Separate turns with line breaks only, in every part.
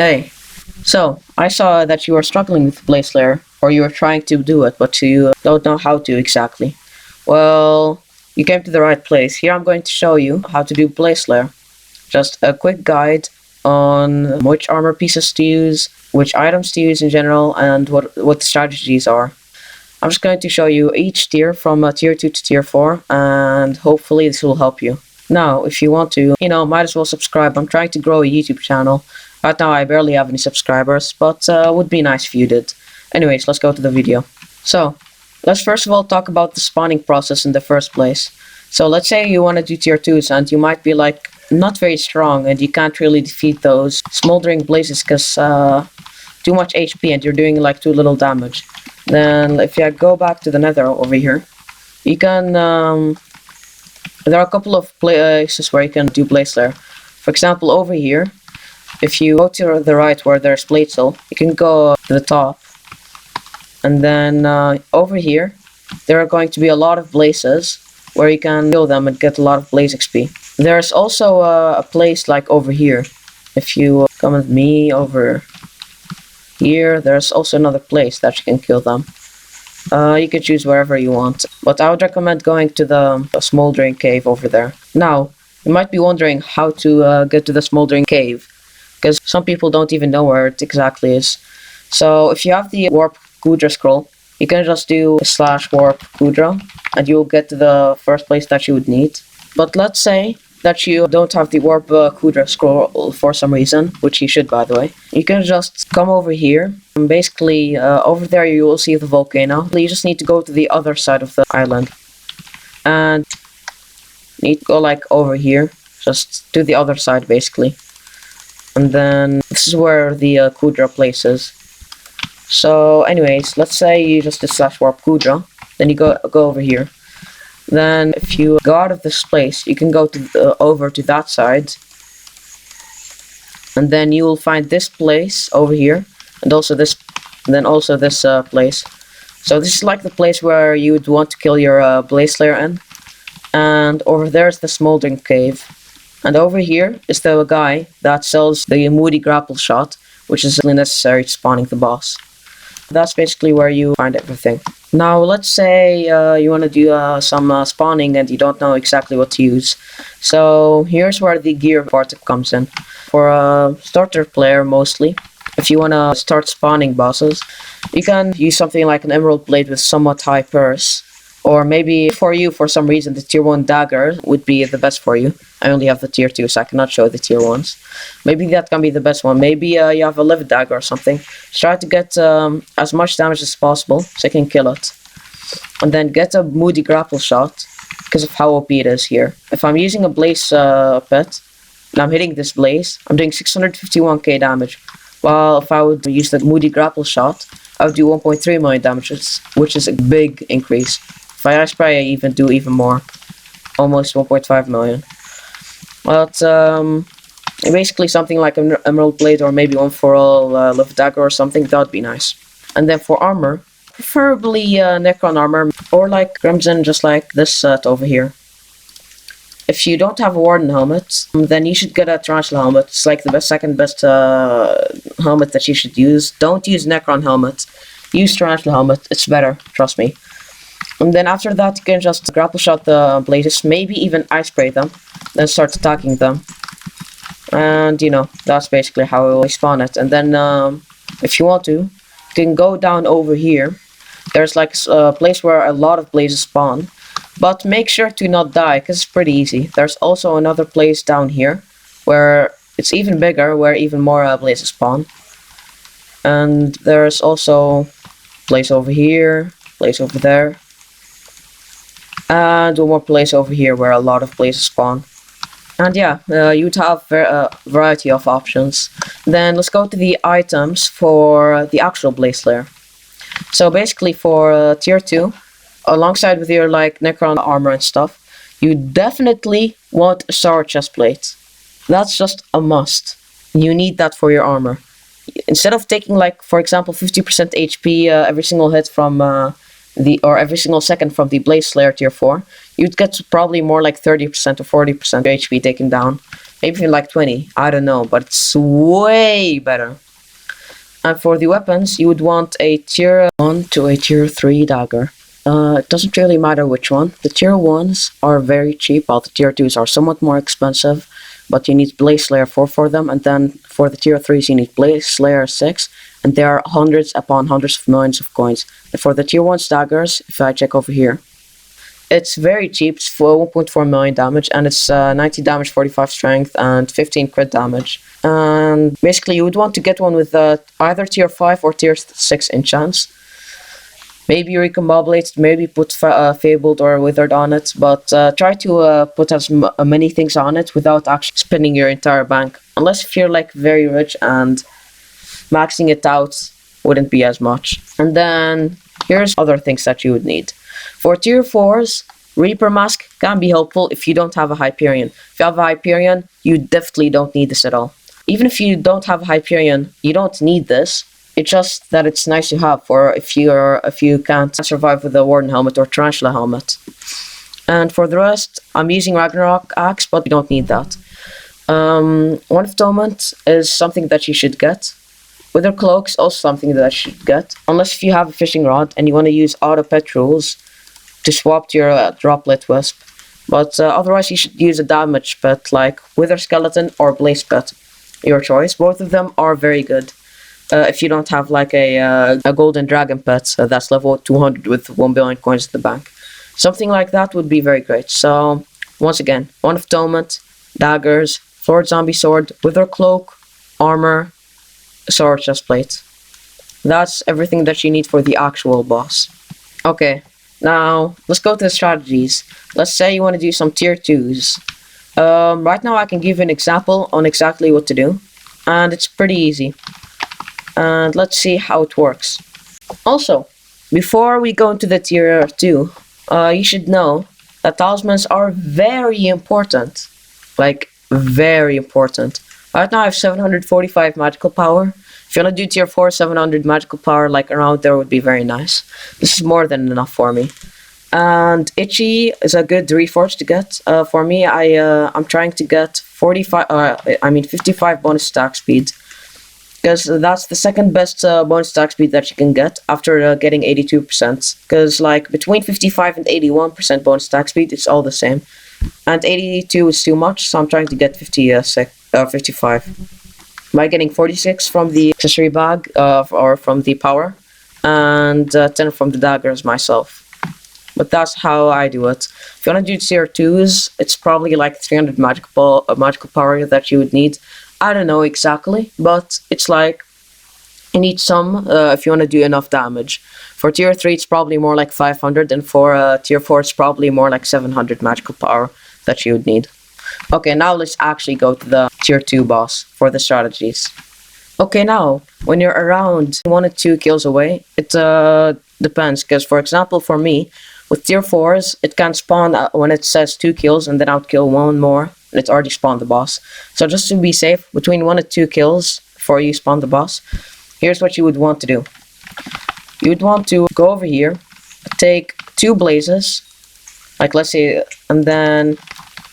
Hey, so I saw that you are struggling with Blaze Lair, or you are trying to do it, but you don't know how to exactly. Well, you came to the right place. Here I'm going to show you how to do Blaze Lair. Just a quick guide on which armor pieces to use, which items to use in general, and what the strategies are. I'm just going to show you each tier from tier 2 to tier 4, and hopefully this will help you. Now, if you want to, might as well subscribe. I'm trying to grow a YouTube channel. Right now I barely have any subscribers, but would be nice if you did. Anyways, let's go to the video. So, let's first of all talk about the spawning process in the first place. So let's say you want to do tier 2s and you might be like not very strong and you can't really defeat those smoldering blazes because too much HP and you're doing like too little damage. Then if you go back to the nether over here, you can there are a couple of places where you can do Blaze Lair. For example, over here, if you go to the right where there's Hypixel, you can go to the top. And then over here, there are going to be a lot of blazes where you can kill them and get a lot of blaze XP. There's also a place like over here. If you come with me over here, there's also another place that you can kill them. You can choose wherever you want, but I would recommend going to the Smoldering Cave over there. Now, you might be wondering how to get to the Smoldering Cave, because some people don't even know where it exactly is. So if you have the warp kuudra scroll, you can just do /warp kuudra, and you'll get to the first place that you would need. But let's say that you don't have the warp kuudra scroll for some reason, which you should, by the way. You can just come over here, and basically over there you will see the volcano. You just need to go to the other side of the island, and you need to go like over here, just to the other side basically. And then this is where the kuudra place is. So anyways, let's say you just did /warp kuudra, then you go over here. Then if you go out of this place, you can go to over to that side, and then you will find this place over here, and also this, and then also this place. So this is like the place where you would want to kill your Blaze Lair in. And over there is the Smoldering Cave, and over here is the guy that sells the moody grapple shot, which is really necessary to spawning the boss. That's basically where you find everything. Now let's say you want to do some spawning and you don't know exactly what to use. So here's where the gear part comes in. For a starter player mostly, if you want to start spawning bosses, you can use something like an emerald blade with somewhat high purse. Or maybe for you, for some reason, the tier 1 dagger would be the best for you. I only have the tier 2, so I cannot show the tier 1s. Maybe that can be the best one. Maybe you have a live dagger or something. Just try to get as much damage as possible, so you can kill it. And then get a moody grapple shot, because of how OP it is here. If I'm using a blaze pet, and I'm hitting this blaze, I'm doing 651k damage. While if I would use the moody grapple shot, I would do 1.3 million damage, which is a big increase. If I ice spray, I even do even more, almost 1.5 million. But basically something like an emerald blade or maybe one for all live dagger or something, that would be nice. And then for armor, preferably Necron armor or like Crimson, just like this set over here. If you don't have a Warden helmet, then you should get a Tarantula helmet. It's like the second best helmet that you should use. Don't use Necron helmet. Use Tarantula helmet. It's better, trust me. And then after that, you can just grapple shot the blazes, maybe even ice spray them, then start attacking them. And that's basically how I spawn it. And then if you want to, you can go down over here. There's like a place where a lot of blazes spawn. But make sure to not die, because it's pretty easy. There's also another place down here, where it's even bigger, where even more blazes spawn. And there's also a place over here, place over there. And one more place over here where a lot of blazes spawn. And yeah, you'd have a variety of options. Then let's go to the items for the actual Blaze Lair. So basically for tier 2, alongside with your like Necron armor and stuff, you definitely want a Sour Chestplate. That's just a must. You need that for your armor. Instead of taking like, for example, 50% HP every single hit from or every single second from the Blaze Lair tier 4, you'd get probably more like 30% or 40% HP taken down. maybe even like 20. I don't know, but it's way better. And for the weapons, you would want a tier 1 to a tier 3 dagger. It doesn't really matter which one. The tier 1s are very cheap, while the tier 2s are somewhat more expensive, but you need Blaze Slayer 4 for them, and then for the tier 3s you need Blaze Slayer 6, and there are hundreds upon hundreds of millions of coins. And for the tier 1 daggers, if I check over here, it's very cheap. It's for 1.4 million damage, and it's 90 damage, 45 strength, and 15 crit damage. And basically you would want to get one with either tier 5 or tier 6 enchants. Maybe recombobulate, maybe put Fabled or Withered on it, but try to put as many things on it without actually spending your entire bank. Unless if you're like very rich and maxing it out wouldn't be as much. And then here's other things that you would need. For tier 4s, Reaper Mask can be helpful if you don't have a Hyperion. If you have a Hyperion, you definitely don't need this at all. Even if you don't have a Hyperion, you don't need this. It's just that it's nice to have for if you can't survive with a Warden helmet or Tarantula helmet. And for the rest, I'm using Ragnarok Axe, but you don't need that. One Atonement is something that you should get. Wither Cloak's also something that you should get. Unless if you have a fishing rod and you want to use auto pet rules to swap to your Droplet Wisp. But otherwise you should use a damage pet like Wither Skeleton or Blaze Pet. Your choice. Both of them are very good. If you don't have like a golden dragon pet that's level 200 with 1 billion coins in the bank. Something like that would be very great. So, once again, One of Atonement, daggers, Florid Zombie Sword, Wither Cloak, armor, sword chestplate. That's everything that you need for the actual boss. Okay, now let's go to the strategies. Let's say you want to do some tier 2s. Right now I can give you an example on exactly what to do. And it's pretty easy. And let's see how it works. Also, before we go into the tier 2, you should know that talismans are very important. Like, very important. Right now I have 745 magical power. If you want to do tier 4, 700 magical power, like around there would be very nice. This is more than enough for me. And Itchy is a good reforge to get. For me, I'm trying to get 55 bonus stack speed. Because that's the second best bonus stack speed that you can get after getting 82%. Because like between 55 and 81% bonus stack speed, it's all the same. And 82 is too much, so I'm trying to get 55. By getting 46 from the accessory bag or from the power, and 10 from the daggers myself. But that's how I do it. If you want to do tier 2s, it's probably like 300 magical power that you would need. I don't know exactly, but it's like you need some if you want to do enough damage. For tier 3 it's probably more like 500, and for tier 4 it's probably more like 700 magical power that you would need. Okay, now let's actually go to the tier 2 boss for the strategies. Okay, now when you're around 1 or 2 kills away, it depends, because for example for me, with tier 4s, it can spawn when it says 2 kills and then I'll kill 1 more. And it's already spawned the boss. So just to be safe, between 1 and 2 kills before you spawn the boss, here's what you would want to do. You would want to go over here, take 2 blazes, like let's say, and then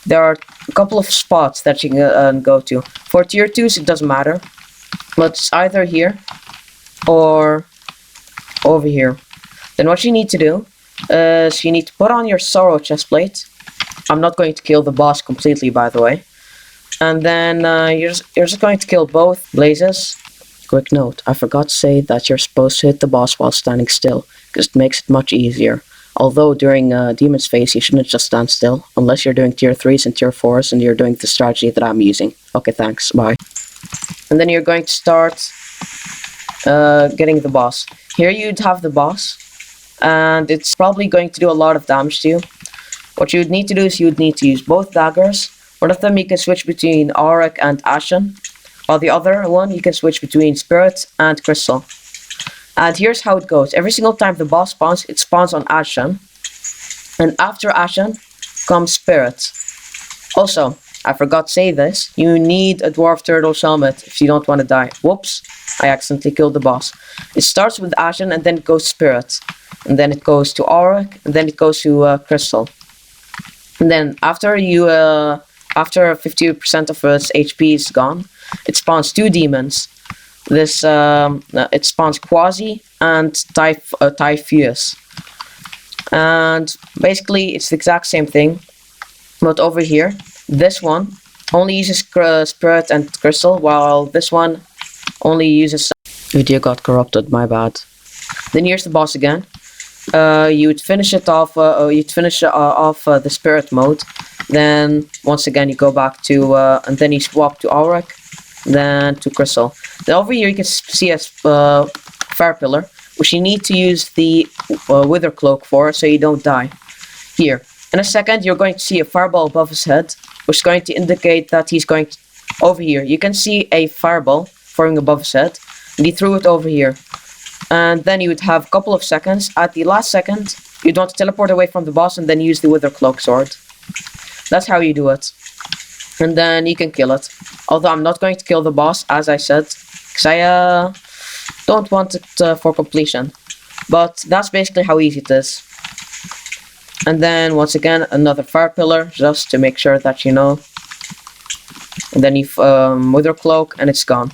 there are a couple of spots that you can go to. For tier 2s it doesn't matter, but it's either here or over here. Then what you need to do is you need to put on your sorrow chestplate. I'm not going to kill the boss completely, by the way. And then you're just going to kill both blazes. Quick note, I forgot to say that you're supposed to hit the boss while standing still, because it makes it much easier. Although during Demon's phase you shouldn't just stand still, unless you're doing tier 3s and tier 4s and you're doing the strategy that I'm using. Okay, thanks, bye. And then you're going to start getting the boss. Here you'd have the boss, and it's probably going to do a lot of damage to you. What you would need to do is you would need to use both daggers. One of them you can switch between Auric and Ashen, while the other one you can switch between Spirit and Crystal. And here's how it goes. Every single time the boss spawns, it spawns on Ashen. And after Ashen comes Spirit. Also, I forgot to say this, you need a Dwarf Turtle's helmet if you don't want to die. Whoops, I accidentally killed the boss. It starts with Ashen and then it goes Spirit. And then it goes to Auric, and then it goes to Crystal. And then after you after 50% of its HP is gone, it spawns 2 demons. It spawns Quasi and Typhus. And basically it's the exact same thing, but over here, this one only uses Spirit and Crystal, while this one only uses... Video got corrupted, my bad. Then here's the boss again. You'd finish it off. The Spirit mode. Then once again you go back to and then you swap to Auric, then to Crystal. Then over here you can see a Fire Pillar, which you need to use the Wither Cloak for, so you don't die. Here, in a second, you're going to see a fireball above his head, which is going to indicate that he's going to... Over here, you can see a fireball forming above his head, and he threw it over here. And then you would have a couple of seconds. At the last second, you'd want to teleport away from the boss and then use the Wither Cloak sword. That's how you do it. And then you can kill it. Although I'm not going to kill the boss, as I said, because I don't want it for completion. But that's basically how easy it is. And then once again another Fire Pillar, just to make sure that you know. And then you Wither Cloak and it's gone.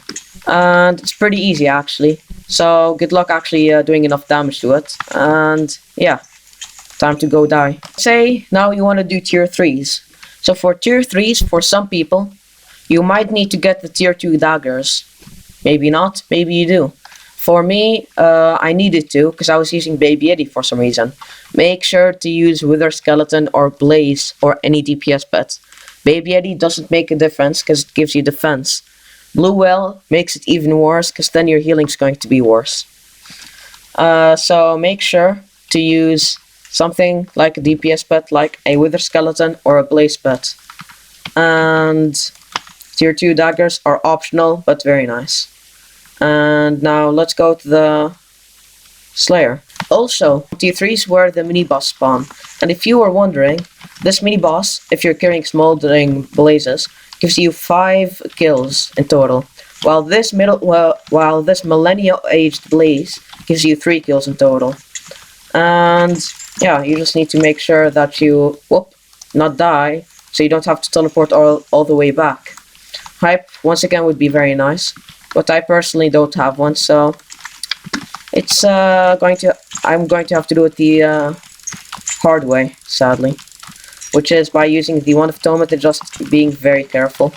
And it's pretty easy actually. So good luck actually doing enough damage to it. And yeah, time to go die. Say now you want to do tier 3s. So for tier 3s, for some people, you might need to get the tier 2 daggers. Maybe not, maybe you do. For me, I needed to, because I was using Baby Yeti for some reason. Make sure to use Wither Skeleton or Blaze or any DPS pet. Baby Yeti doesn't make a difference because it gives you defense. Blue Well makes it even worse because then your healing's going to be worse. So make sure to use something like a DPS pet, like a Wither Skeleton or a Blaze pet. And tier 2 daggers are optional, but very nice. And now let's go to the Slayer. Also, tier 3s where the mini-boss spawn. And if you were wondering, this mini-boss, if you're carrying Smoldering Blazes, gives you 5 kills in total. While this millennial-aged Blaze gives you 3 kills in total. And yeah, you just need to make sure that you not die, so you don't have to teleport all the way back. Hype, once again, would be very nice. But I personally don't have one, so it's I'm going to have to do it the hard way, sadly, which is by using the Wand of Atonement and just being very careful.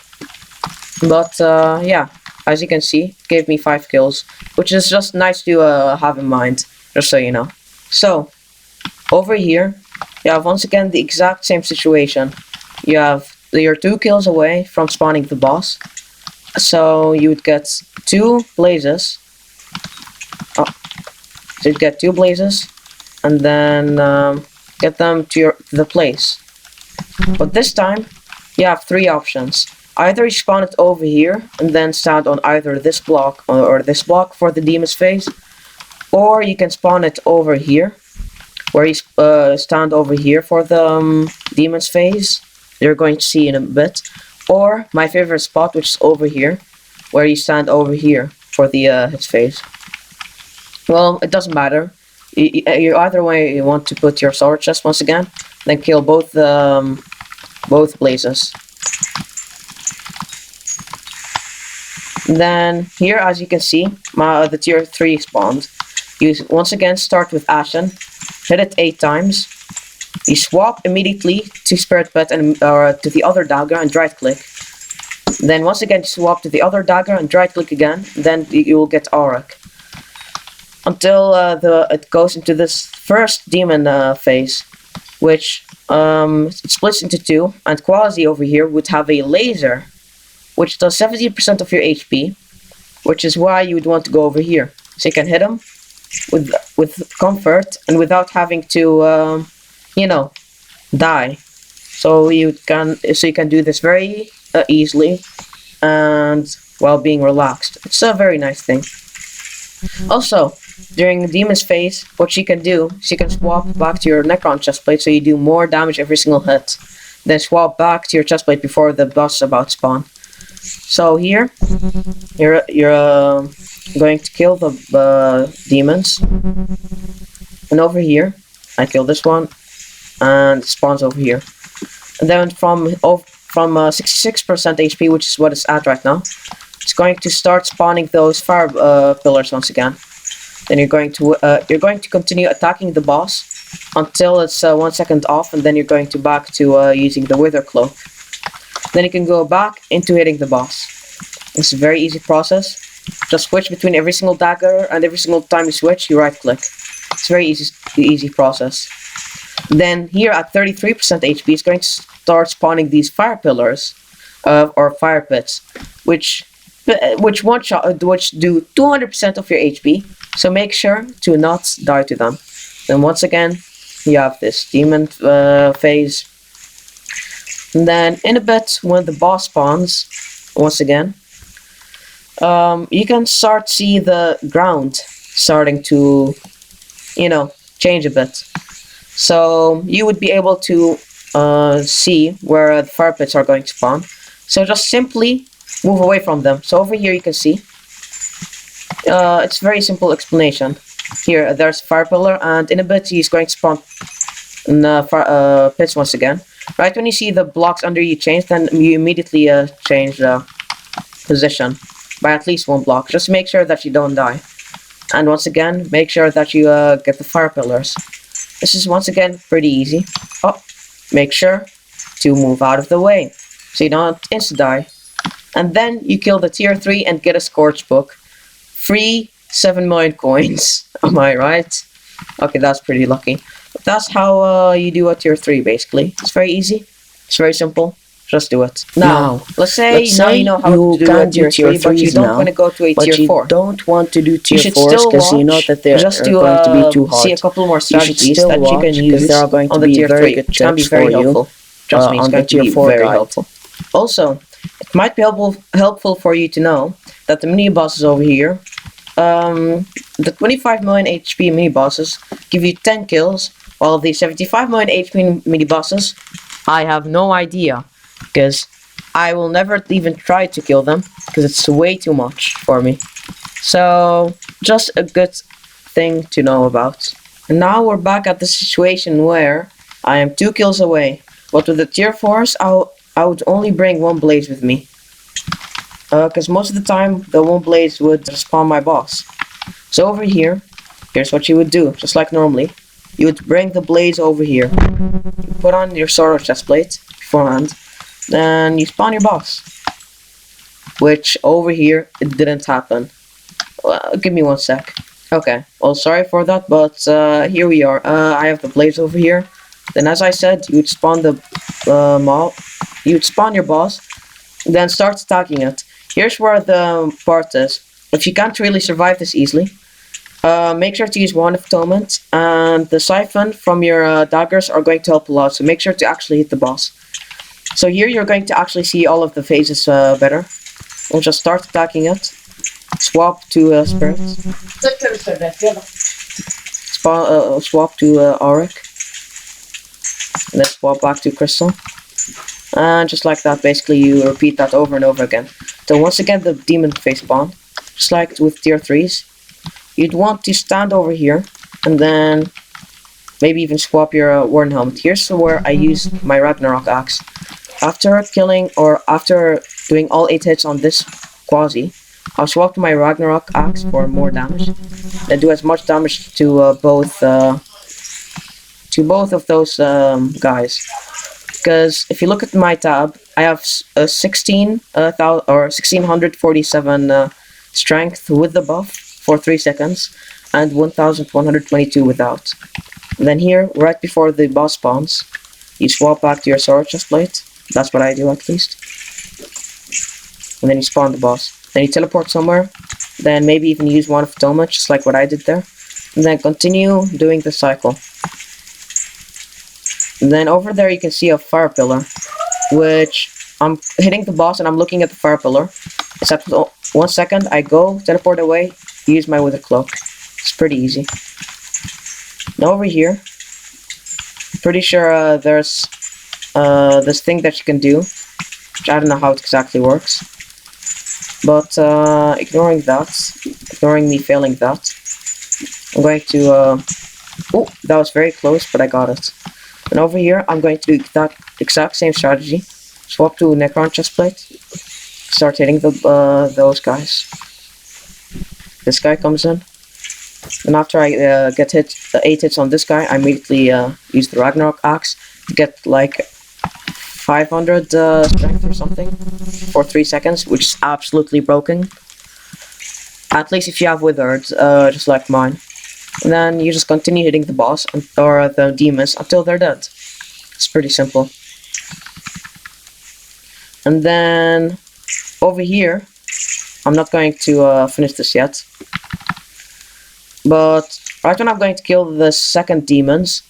But yeah, as you can see, it gave me 5 kills, which is just nice to have in mind, just so you know. So over here, you have once again the exact same situation. You're 2 kills away from spawning the boss. So you would get 2 blazes. So you'd get 2 blazes, and then get them to the place. But this time, you have 3 options. Either you spawn it over here, and then stand on either this block or this block for the demon's phase, or you can spawn it over here, where you stand over here for the demon's phase. You're going to see in a bit. Or my favorite spot, which is over here, where you stand over here for the his phase. Well, it doesn't matter. You either way you want to put your sword chest once again, then kill both blazes. Then here, as you can see, the tier 3 spawned. You once again start with Ashen, hit it 8 times. You swap immediately to Spirit Pet and to the other dagger and right click. Then once again swap to the other dagger and right click again. Then you will get Auric. Until it goes into this first demon phase, which it splits into 2. And Quasi over here would have a laser, which does 70% of your HP, which is why you would want to go over here, so you can hit him with comfort and without having to die. So you can do this very easily and while being relaxed. It's a very nice thing. Also, during the demon's phase, what she can do, she can swap back to your Necron chestplate, so you do more damage every single hit. Then swap back to your chestplate before the boss is about to spawn. So here, you're going to kill the demons, and over here, I kill this one. And it spawns over here. And then from from 66% HP, which is what it's at right now, it's going to start spawning those fire pillars once again. Then you're going to continue attacking the boss until it's 1 second off, and then you're going to back to using the wither cloak. Then you can go back into hitting the boss. It's a very easy process. Just switch between every single dagger, and every single time you switch, you right click. It's a very easy process. Then here at 33% HP, it's going to start spawning these fire pillars, or fire pits, which do 200% of your HP. So make sure to not die to them. Then once again, you have this demon phase. And then in a bit, when the boss spawns, once again, you can start see the ground starting to, change a bit. So you would be able to see where the fire pits are going to spawn. So just simply move away from them. So over here you can see, it's a very simple explanation. Here there's a fire pillar, and in a bit he's going to spawn in pits once again. Right when you see the blocks under you change, then you immediately change the position by at least 1 block. Just make sure that you don't die. And once again, make sure that you get the fire pillars. This is once again pretty easy. Oh, make sure to move out of the way so you don't insta-die. And then you kill the tier 3 and get a Scorch Book. Free 7 million coins. Am I right? Okay, that's pretty lucky. But that's how you do a tier 3 basically. It's very easy. It's very simple. Just do it. Now, let's say now you know how to do a tier 3, but you don't want to go to a tier 4.
You don't want to do tier 4
because
you know that they're going to be too hard.
See a couple more strategies
that
you can use
there are going to
on the
be
tier
very
3.
good
It can be
tips
very
for you.
helpful. Trust me, it's
On
going
the
to be
tier 4
very
guide.
helpful. Also, it might be helpful for you to know that the mini bosses over here, the 25 million HP mini bosses give you 10 kills, while the 75 million HP mini bosses, I have no idea, because I will never even try to kill them, because it's way too much for me. So, just a good thing to know about. And now we're back at the situation where I am 2 kills away, but with the tier 4s, I would only bring 1 blaze with me. Because most of the time, the 1 blaze would spawn my boss. So over here, here's what you would do, just like normally. You would bring the blaze over here. You put on your sword or chestplate beforehand. Then you spawn your boss. Which, over here, it didn't happen. Well, give me 1 sec. Okay, well, sorry for that, but here we are. I have the blaze over here. Then, as I said, you would spawn the mob. You would spawn your boss, then start attacking it. Here's where the part is. If you can't really survive this easily, make sure to use Wand of Atonement, and the siphon from your daggers are going to help a lot, so make sure to actually hit the boss. So here you're going to actually see all of the phases better. We'll just start attacking it. Swap to Spirit. Swap to Auric. And then swap back to Crystal. And just like that, basically you repeat that over and over again. So once again the demon phase spawn. Just like with tier 3s. You'd want to stand over here and then maybe even swap your Warden Helmet. Here's where I use my Ragnarok Axe. After killing, or after doing all 8 hits on this quasi, I'll swap to my Ragnarok Axe for more damage. And do as much damage to both of those guys. Because if you look at my tab, I have 1647 strength with the buff for 3 seconds, and 1122 without. And then here, right before the boss spawns, you swap back to your sword chestplate. That's what I do at least. And then you spawn the boss. Then you teleport somewhere. Then maybe even use Wand of Atonement, just like what I did there. And then continue doing the cycle. And then over there you can see a fire pillar, which I'm hitting the boss and I'm looking at the fire pillar. Except 1 second, I go, teleport away, use my Wither Cloak. It's pretty easy. Now over here, I'm pretty sure there's this thing that you can do, which I don't know how it exactly works. But ignoring me failing that, I'm going to, oh, that was very close, but I got it. And over here, I'm going to do that exact same strategy. Swap to Necron chestplate. Start hitting those guys. This guy comes in. And after I get hit 8 hits on this guy, I immediately use the Ragnarok axe to get like 500 strength or something for 3 seconds, which is absolutely broken. At least if you have withered, just like mine. And then you just continue hitting the boss or the demons until they're dead. It's pretty simple. And then over here, I'm not going to finish this yet. But right when I'm going to kill the second demons,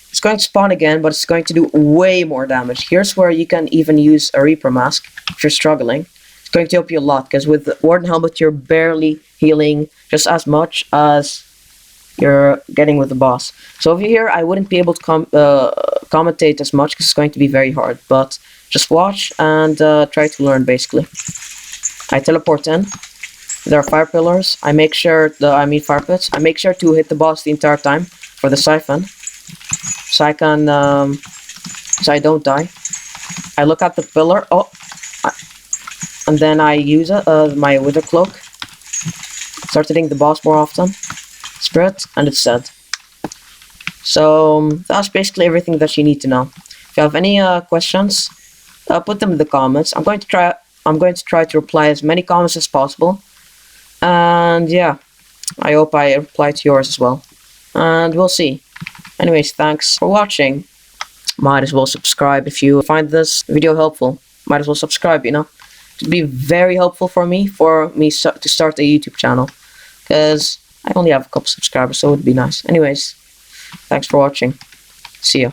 it's going to spawn again, but it's going to do way more damage. Here's where you can even use a Reaper Mask if you're struggling. It's going to help you a lot, because with the Warden Helmet, you're barely healing just as much as you're getting with the boss. So over here, I wouldn't be able to commentate as much, because it's going to be very hard. But just watch and try to learn, basically. I teleport in. There are fire pillars. I make sure fire pits. I make sure to hit the boss the entire time for the siphon, so I can so I don't die. I look at the pillar. And then I use my wither cloak. Start hitting the boss more often. Spirit, and it's dead. So that's basically everything that you need to know. If you have any questions, put them in the comments. I'm going to try to reply as many comments as possible. And yeah, I hope I reply to yours as well. And we'll see. Anyways, thanks for watching. Might as well subscribe if you find this video helpful. Might as well subscribe, you know. It would be very helpful for me to start a YouTube channel. Because I only have a couple subscribers, so it would be nice. Anyways, thanks for watching. See ya.